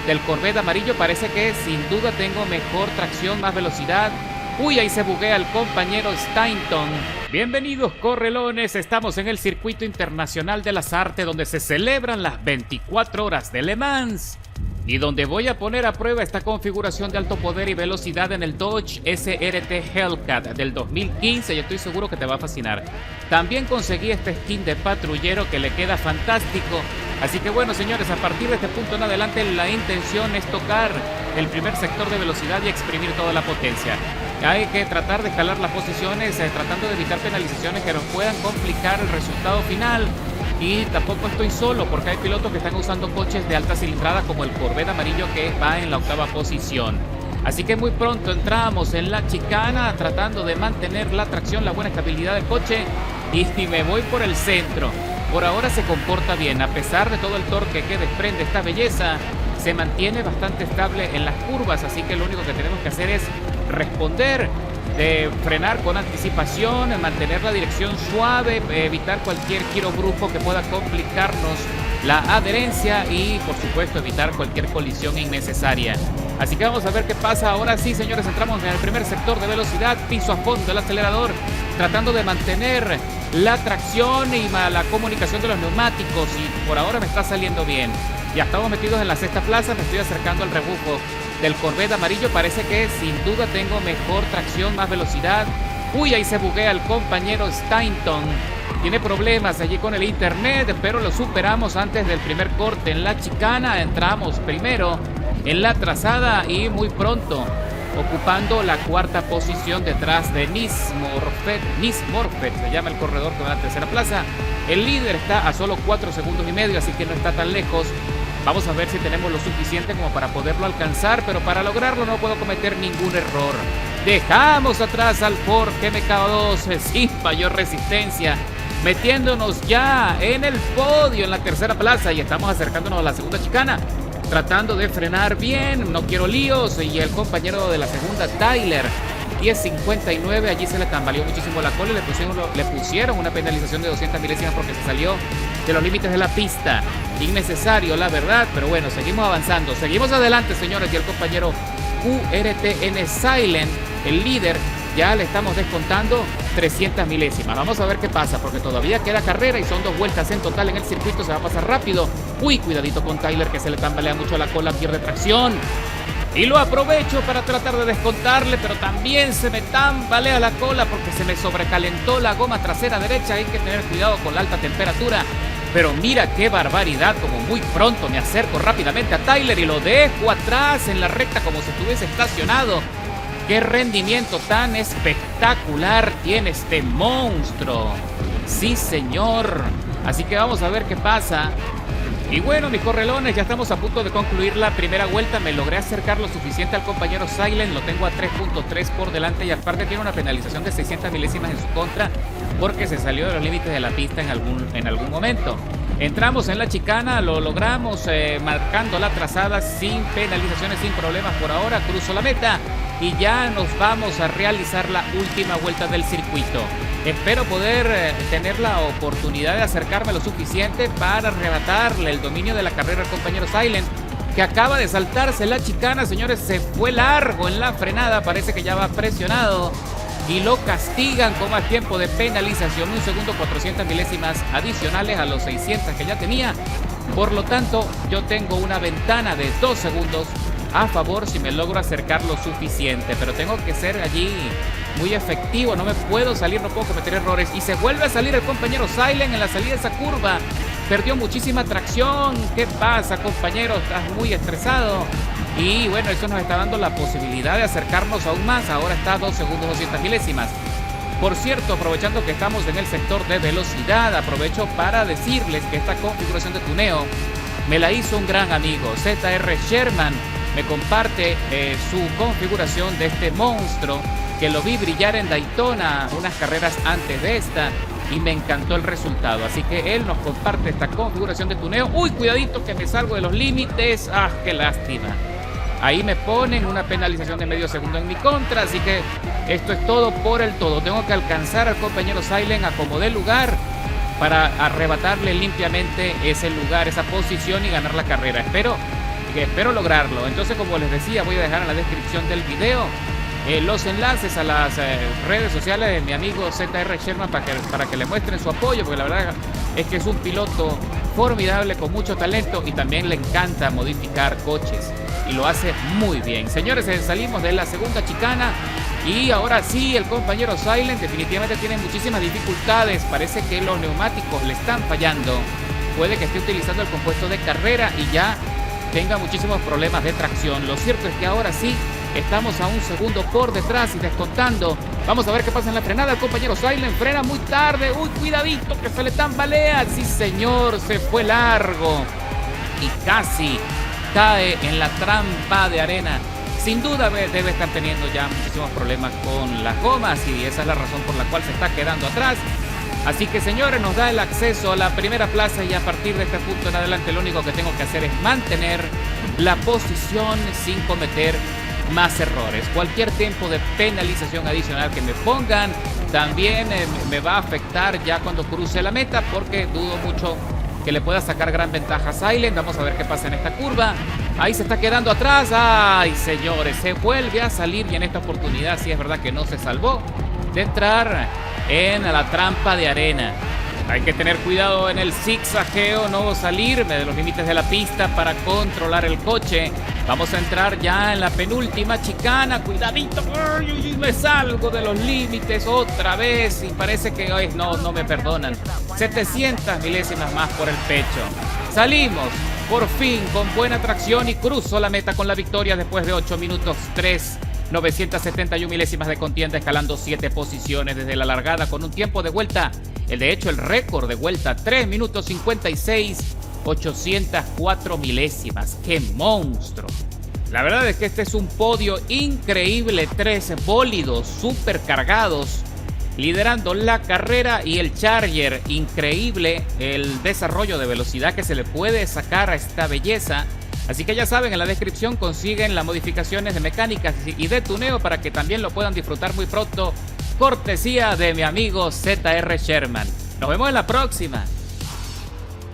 del Corvette amarillo. Parece que sin duda tengo mejor tracción, más velocidad. Uy, ahí se buguea el compañero Stainton. Bienvenidos, correlones. Estamos en el Circuito Internacional de las Artes, donde se celebran las 24 horas de Le Mans y donde voy a poner a prueba esta configuración de alto poder y velocidad en el Dodge SRT Hellcat del 2015 y estoy seguro que te va a fascinar. También conseguí este skin de patrullero que le queda fantástico. Así que bueno, señores, a partir de este punto en adelante la intención es tocar el primer sector de velocidad y exprimir toda la potencia. Hay que tratar de escalar las posiciones, tratando de evitar penalizaciones que nos puedan complicar el resultado final. Y tampoco estoy solo, porque hay pilotos que están usando coches de alta cilindrada como el Corvette amarillo, que va en la 8ª posición. Así que muy pronto entramos en la chicana tratando de mantener la tracción, la buena estabilidad del coche, y me voy por el centro. Por ahora se comporta bien, a pesar de todo el torque que desprende esta belleza, se mantiene bastante estable en las curvas, así que lo único que tenemos que hacer es responder, de frenar con anticipación, mantener la dirección suave, evitar cualquier giro brusco que pueda complicarnos la adherencia y por supuesto evitar cualquier colisión innecesaria. Así que vamos a ver qué pasa. Ahora sí, señores, entramos en el primer sector de velocidad, piso a fondo el acelerador, tratando de mantener la tracción y la comunicación de los neumáticos, y por ahora me está saliendo bien. Ya estamos metidos en la 6ª plaza, me estoy acercando al rebufo del Corvette amarillo. Parece que sin duda tengo mejor tracción, más velocidad. Uy, ahí se buguea el compañero Stainton. Tiene problemas allí con el internet, pero lo superamos antes del primer corte en la chicana. Entramos primero en la trazada y muy pronto ocupando la 4ª posición detrás de Nice Morfett, se llama el corredor que va en la 3ª plaza. El líder está a solo 4 segundos y medio, así que no está tan lejos. Vamos a ver si tenemos lo suficiente como para poderlo alcanzar, pero para lograrlo no puedo cometer ningún error. Dejamos atrás al Ford GMK2 sin mayor resistencia, metiéndonos ya en el podio en la 3ª plaza, y estamos acercándonos a la 2ª chicana, tratando de frenar bien, no quiero líos. Y el compañero de la 2ª, Tyler, 10.59, allí se le tambaleó muchísimo la cola y le pusieron una penalización de 200 milésimas porque se salió de los límites de la pista. Innecesario, la verdad, pero bueno, seguimos avanzando, seguimos adelante, señores. Y el compañero QRTN Silent, el líder, ya le estamos descontando 300 milésimas. Vamos a ver qué pasa, porque todavía queda carrera y son 2 vueltas en total en el circuito. Se va a pasar rápido. Uy, cuidadito con Tyler, que se le tambalea mucho la cola, pierde tracción. Y lo aprovecho para tratar de descontarle, pero también se me tambalea la cola porque se me sobrecalentó la goma trasera derecha. Hay que tener cuidado con la alta temperatura. Pero mira qué barbaridad, como muy pronto me acerco rápidamente a Tyler y lo dejo atrás en la recta como si estuviese estacionado. ¡Qué rendimiento tan espectacular tiene este monstruo! Sí, señor. Así que vamos a ver qué pasa. Y bueno, mis correlones, ya estamos a punto de concluir la primera vuelta. Me logré acercar lo suficiente al compañero Silent. Lo tengo a 3.3 por delante y aparte tiene una penalización de 600 milésimas en su contra porque se salió de los límites de la pista en algún momento. Entramos en la chicana, lo logramos, marcando la trazada sin penalizaciones, sin problemas por ahora. Cruzo la meta y ya nos vamos a realizar la última vuelta del circuito. Espero poder tener la oportunidad de acercarme lo suficiente para arrebatarle el dominio de la carrera al compañero Silent, que acaba de saltarse la chicana, señores. Se fue largo en la frenada, parece que ya va presionado y lo castigan con más tiempo de penalización, 1 segundo 400 milésimas adicionales a los 600 que ya tenía. Por lo tanto, yo tengo una ventana de 2 segundos a favor si me logro acercar lo suficiente, pero tengo que ser allí muy efectivo, no me puedo salir, no puedo cometer errores. Y se vuelve a salir el compañero Silent en la salida de esa curva, perdió muchísima tracción. ¿Qué pasa, compañero? Estás muy estresado. Y bueno, eso nos está dando la posibilidad de acercarnos aún más. Ahora está a 2 segundos 200 milésimas. Por cierto, aprovechando que estamos en el sector de velocidad, aprovecho para decirles que esta configuración de tuneo me la hizo un gran amigo, ZR Sherman. Me comparte su configuración de este monstruo, que lo vi brillar en Daytona unas carreras antes de esta y me encantó el resultado. Así que él nos comparte esta configuración de tuneo. Uy, cuidadito que me salgo de los límites. ¡Ah, qué lástima! Ahí me ponen una penalización de medio segundo en mi contra, así que esto es todo por el todo. Tengo que alcanzar al compañero Silent a como dé lugar para arrebatarle limpiamente ese lugar, esa posición y ganar la carrera. Espero que espero lograrlo. Entonces, como les decía, voy a dejar en la descripción del video los enlaces a las redes sociales de mi amigo ZR Sherman para que le muestren su apoyo, porque la verdad es que es un piloto formidable con mucho talento y también le encanta modificar coches y lo hace muy bien. Señores, salimos de la segunda chicana y ahora sí, el compañero Silent definitivamente tiene muchísimas dificultades. Parece que los neumáticos le están fallando. Puede que esté utilizando el compuesto de carrera y ya tenga muchísimos problemas de tracción. Lo cierto es que ahora sí estamos a un segundo por detrás y descontando. Vamos a ver qué pasa en la frenada. El compañero Silent frena muy tarde. Uy, cuidadito que se le tambalea. Sí, señor, se fue largo y casi cae en la trampa de arena. Sin duda debe estar teniendo ya muchísimos problemas con las gomas y esa es la razón por la cual se está quedando atrás. Así que, señores, nos da el acceso a la primera plaza y a partir de este punto en adelante lo único que tengo que hacer es mantener la posición sin cometer más errores. Cualquier tiempo de penalización adicional que me pongan también me va a afectar ya cuando cruce la meta, porque dudo mucho que le pueda sacar gran ventaja a Silent. Vamos a ver qué pasa en esta curva. Ahí se está quedando atrás. Ay, señores, se vuelve a salir y en esta oportunidad sí es verdad que no se salvó de entrar en la trampa de arena. Hay que tener cuidado en el zigzagueo, no salirme de los límites de la pista para controlar el coche. Vamos a entrar ya en la penúltima chicana. Cuidadito, ay, me salgo de los límites otra vez y parece que hoy no me perdonan. 700 milésimas más por el pecho. Salimos por fin con buena tracción y cruzo la meta con la victoria después de 8 minutos 971 milésimas de contienda, escalando 7 posiciones desde la largada con un tiempo de vuelta, de hecho el récord de vuelta, 3 minutos 56, 804 milésimas. ¡Qué monstruo! La verdad es que este es un podio increíble, 3 bólidos súper cargados liderando la carrera y el Charger. Increíble el desarrollo de velocidad que se le puede sacar a esta belleza. Así que ya saben, en la descripción consiguen las modificaciones de mecánicas y de tuneo para que también lo puedan disfrutar muy pronto, cortesía de mi amigo ZR Sherman. Nos vemos en la próxima.